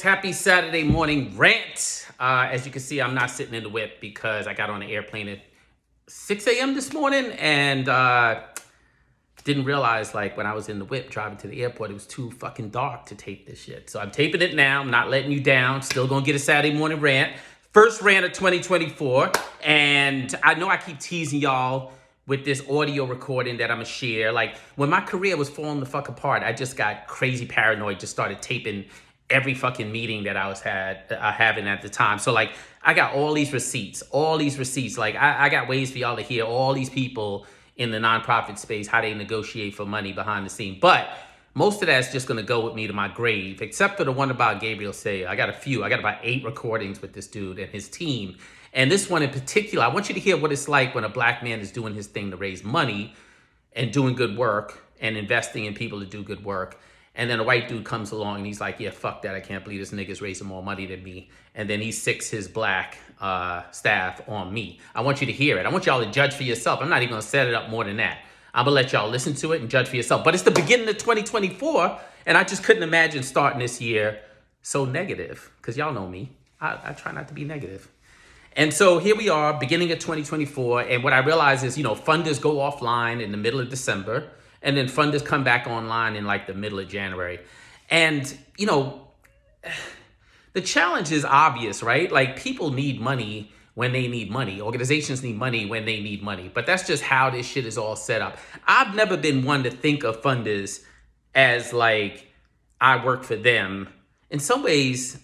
Happy Saturday morning rant. As you can see, I'm not sitting in the whip because I got on an airplane at 6 a.m. this morning and didn't realize, like, when I was in the whip driving to the airport, it was too fucking dark to tape this shit. So I'm taping it now. I'm not letting you down. Still gonna get a Saturday morning rant. First rant of 2024. And I know I keep teasing y'all with this audio recording that I'm gonna share. Like, when my career was falling the fuck apart, I just got crazy paranoid, just started taping every fucking meeting that I was having at the time. So, like, I got all these receipts. Like, I got ways for y'all to hear all these people in the nonprofit space, how they negotiate for money behind the scene. But most of that's just gonna go with me to my grave, except for the one about Gabriel Say. I got a few. I got about 8 recordings with this dude and his team. And this one in particular, I want you to hear what it's like when a black man is doing his thing to raise money and doing good work and investing in people to do good work. And then a white dude comes along and he's like, yeah, fuck that. I can't believe this nigga's raising more money than me. And then he sicks his black staff on me. I want you to hear it. I want y'all to judge for yourself. I'm not even gonna set it up more than that. I'm gonna let y'all listen to it and judge for yourself. But it's the beginning of 2024, and I just couldn't imagine starting this year so negative. Because y'all know me. I try not to be negative. And so here we are, beginning of 2024. And what I realize is, funders go offline in the middle of December. And then funders come back online in like the middle of January. And, the challenge is obvious, right? Like, people need money when they need money. Organizations need money when they need money. But that's just how this shit is all set up. I've never been one to think of funders as like, I work for them. In some ways,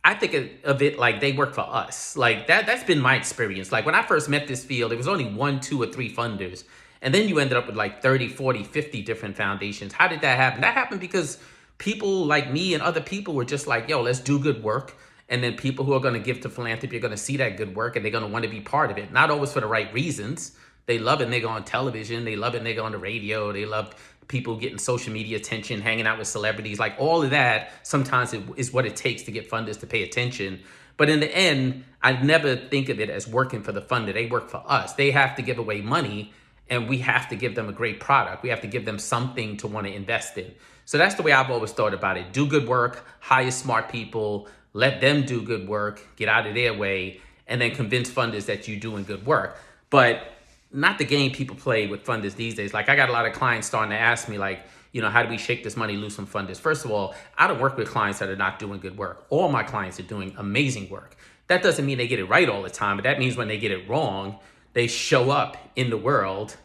I think of it like they work for us. Like, that's been my experience. Like, when I first met this field, it was only 1, 2, or 3 funders. And then you ended up with like 30, 40, 50 different foundations. How did that happen? That happened because people like me and other people were just like, yo, let's do good work. And then people who are going to give to philanthropy are going to see that good work and they're going to want to be part of it. Not always for the right reasons. They love it and they go on television. They love it and they go on the radio. They love people getting social media attention, hanging out with celebrities. Like, all of that sometimes is what it takes to get funders to pay attention. But in the end, I never think of it as working for the funder. They work for us. They have to give away money. And we have to give them a great product. We have to give them something to want to invest in. So that's the way I've always thought about it. Do good work, hire smart people, let them do good work, get out of their way, and then convince funders that you're doing good work. But not the game people play with funders these days. Like, I got a lot of clients starting to ask me, like, how do we shake this money loose from funders? First of all, I don't work with clients that are not doing good work. All my clients are doing amazing work. That doesn't mean they get it right all the time, but that means when they get it wrong, they show up in the world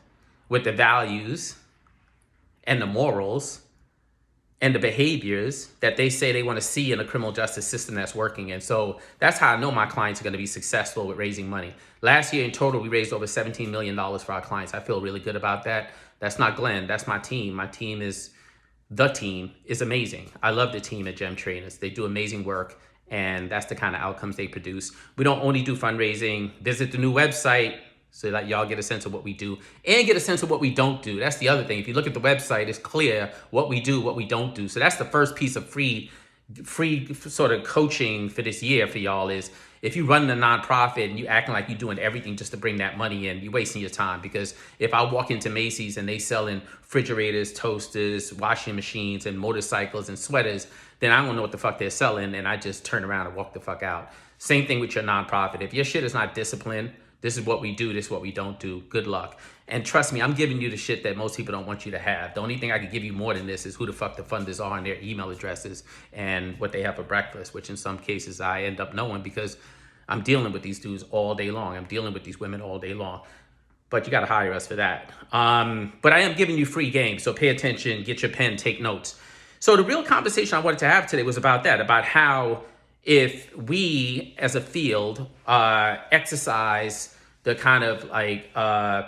with the values and the morals and the behaviors that they say they want to see in a criminal justice system that's working. And so that's how I know my clients are going to be successful with raising money. Last year in total, we raised over $17 million for our clients. I feel really good about that. That's not Glenn. That's my team. The team is amazing. I love the team at Gem Trainers. They do amazing work. And that's the kind of outcomes they produce. We don't only do fundraising. Visit the new website so that y'all get a sense of what we do and get a sense of what we don't do. That's the other thing. If you look at the website, it's clear what we do, what we don't do. So that's the first piece of free sort of coaching for this year for y'all is, if you run a nonprofit and you acting like you're doing everything just to bring that money in, you're wasting your time. Because if I walk into Macy's and they selling refrigerators, toasters, washing machines, and motorcycles and sweaters, then I don't know what the fuck they're selling, and I just turn around and walk the fuck out. Same thing with your nonprofit. If your shit is not disciplined, this is what we do, this is what we don't do, good luck. And trust me, I'm giving you the shit that most people don't want you to have. The only thing I could give you more than this is who the fuck the funders are and their email addresses and what they have for breakfast, which in some cases I end up knowing because I'm dealing with these dudes all day long. I'm dealing with these women all day long. But you got to hire us for that. But I am giving you free game, so pay attention, get your pen, take notes. So the real conversation I wanted to have today was about that, about how if we as a field exercise the kind of like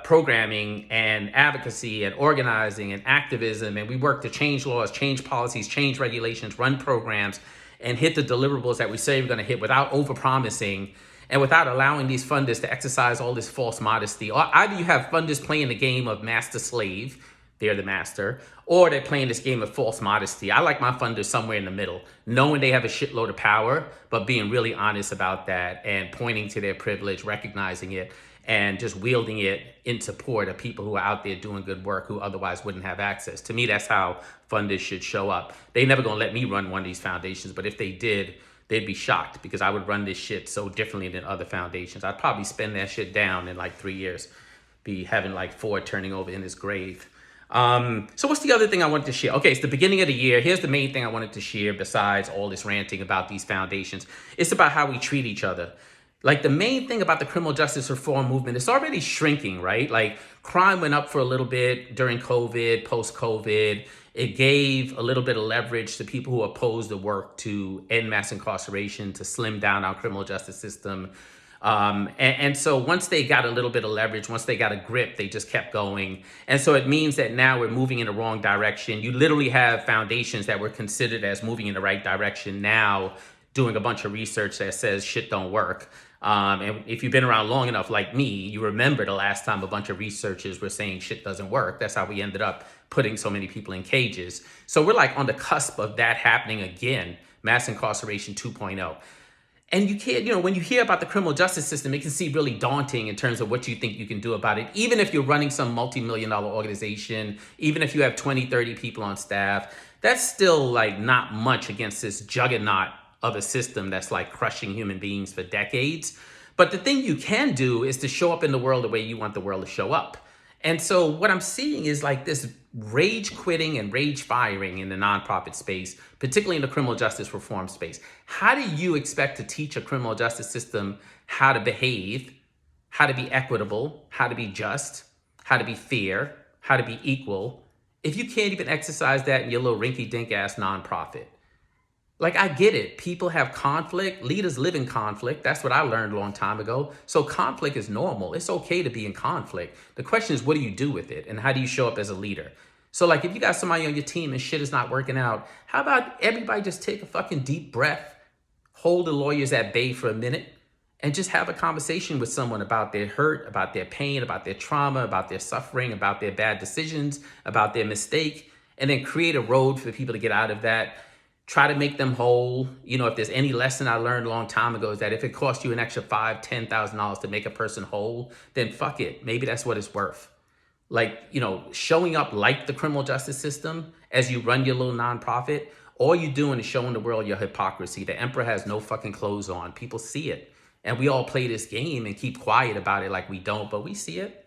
programming and advocacy and organizing and activism, and we work to change laws, change policies, change regulations, run programs, and hit the deliverables that we say we're going to hit without overpromising and without allowing these funders to exercise all this false modesty. Or either you have funders playing the game of master-slave, they're the master, or they're playing this game of false modesty. I like my funders somewhere in the middle, knowing they have a shitload of power, but being really honest about that and pointing to their privilege, recognizing it, and just wielding it in support of people who are out there doing good work who otherwise wouldn't have access. To me, that's how funders should show up. They never gonna let me run one of these foundations, but if they did, they'd be shocked because I would run this shit so differently than other foundations. I'd probably spend that shit down in like 3 years, be having like Ford turning over in his grave. So what's the other thing I wanted to share? Okay, it's the beginning of the year. Here's the main thing I wanted to share besides all this ranting about these foundations. It's about how we treat each other. Like the main thing about the criminal justice reform movement, it's already shrinking, right? Like crime went up for a little bit during COVID, post-COVID. It gave a little bit of leverage to people who oppose the work to end mass incarceration, to slim down our criminal justice system. And so once they got a little bit of leverage, once they got a grip, they just kept going. And so it means that now we're moving in the wrong direction. You literally have foundations that were considered as moving in the right direction now doing a bunch of research that says shit don't work. And if you've been around long enough like me, you remember the last time a bunch of researchers were saying shit doesn't work. That's how we ended up putting so many people in cages. So we're like on the cusp of that happening again, mass incarceration 2.0. And you can't, when you hear about the criminal justice system, it can seem really daunting in terms of what you think you can do about it. Even if you're running some multi-million-dollar organization, even if you have 20, 30 people on staff, that's still like not much against this juggernaut of a system that's like crushing human beings for decades. But the thing you can do is to show up in the world the way you want the world to show up. And so what I'm seeing is like this rage quitting and rage firing in the nonprofit space, particularly in the criminal justice reform space. How do you expect to teach a criminal justice system how to behave, how to be equitable, how to be just, how to be fair, how to be equal, if you can't even exercise that in your little rinky-dink ass nonprofit? Like, I get it. People have conflict. Leaders live in conflict. That's what I learned a long time ago. So conflict is normal. It's okay to be in conflict. The question is, what do you do with it? And how do you show up as a leader? So like, if you got somebody on your team and shit is not working out, how about everybody just take a fucking deep breath, hold the lawyers at bay for a minute, and just have a conversation with someone about their hurt, about their pain, about their trauma, about their suffering, about their bad decisions, about their mistake, and then create a road for people to get out of that. Try to make them whole. If there's any lesson I learned a long time ago is that if it costs you an extra $5,000, $10,000 to make a person whole, then fuck it. Maybe that's what it's worth. Like, showing up like the criminal justice system as you run your little nonprofit, all you're doing is showing the world your hypocrisy. The emperor has no fucking clothes on. People see it. And we all play this game and keep quiet about it like we don't, but we see it.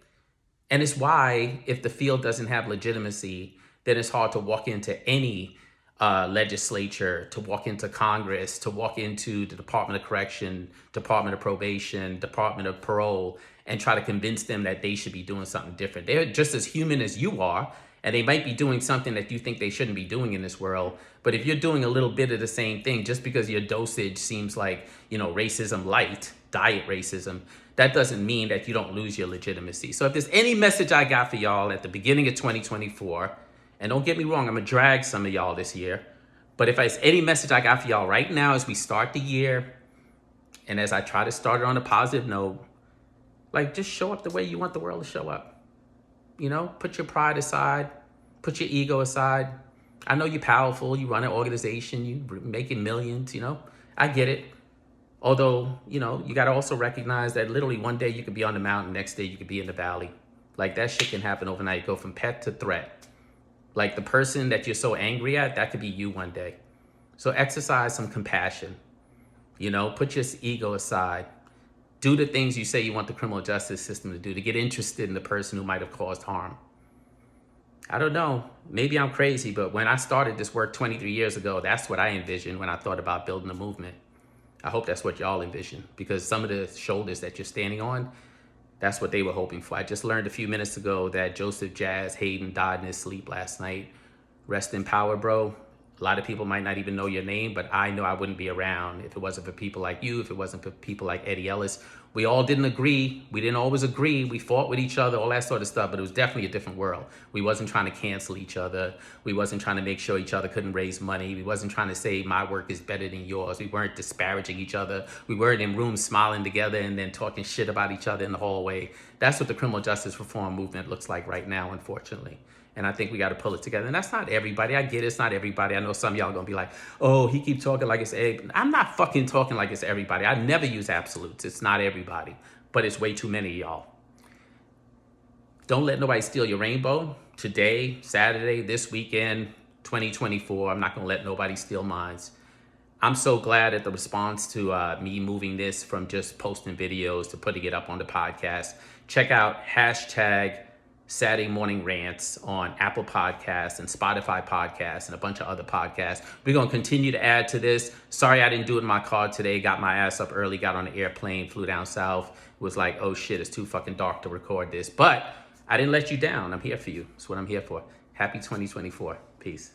And it's why if the field doesn't have legitimacy, then it's hard to walk into any legislature, to walk into Congress, to walk into the Department of Correction, Department of Probation, Department of Parole, and try to convince them that they should be doing something different. They're just as human as you are, and they might be doing something that you think they shouldn't be doing in this world. But if you're doing a little bit of the same thing, just because your dosage seems like, racism light, diet racism, that doesn't mean that you don't lose your legitimacy. So if there's any message I got for y'all at the beginning of 2024, and don't get me wrong, I'm gonna drag some of y'all this year. But if it's any message I got for y'all right now as we start the year, and as I try to start it on a positive note, like just show up the way you want the world to show up. Put your pride aside, put your ego aside. I know you're powerful, you run an organization, you're making millions, I get it. Although, you gotta also recognize that literally one day you could be on the mountain, next day you could be in the valley. Like that shit can happen overnight, go from pet to threat. Like the person that you're so angry at, that could be you one day. So exercise some compassion. Put your ego aside. Do the things you say you want the criminal justice system to do, to get interested in the person who might have caused harm. I don't know. Maybe I'm crazy, but when I started this work 23 years ago, that's what I envisioned when I thought about building a movement. I hope that's what y'all envision, because some of the shoulders that you're standing on, that's what they were hoping for. I just learned a few minutes ago that Joseph Jazz Hayden died in his sleep last night. Rest in power, bro. A lot of people might not even know your name, but I know I wouldn't be around if it wasn't for people like you, if it wasn't for people like Eddie Ellis. We all didn't agree. We didn't always agree. We fought with each other, all that sort of stuff, but it was definitely a different world. We wasn't trying to cancel each other. We wasn't trying to make sure each other couldn't raise money. We wasn't trying to say my work is better than yours. We weren't disparaging each other. We weren't in rooms smiling together and then talking shit about each other in the hallway. That's what the criminal justice reform movement looks like right now, unfortunately. And I think we got to pull it together. And that's not everybody. I get it. It's not everybody. I know some of y'all going to be like, oh, he keeps talking like it's everybody. I'm not fucking talking like it's everybody. I never use absolutes. It's not everybody. but it's way too many of y'all. Don't let nobody steal your rainbow. Today, Saturday, this weekend, 2024, I'm not gonna let nobody steal mine. I'm so glad at the response to me moving this from just posting videos to putting it up on the podcast. Check out hashtag Saturday Morning Rants on Apple Podcasts and Spotify Podcasts and a bunch of other podcasts. We're going to continue to add to this. Sorry I didn't do it in my car today. Got my ass up early, got on an airplane, flew down south. Was like, oh shit, it's too fucking dark to record this. But I didn't let you down. I'm here for you. That's what I'm here for. Happy 2024. Peace.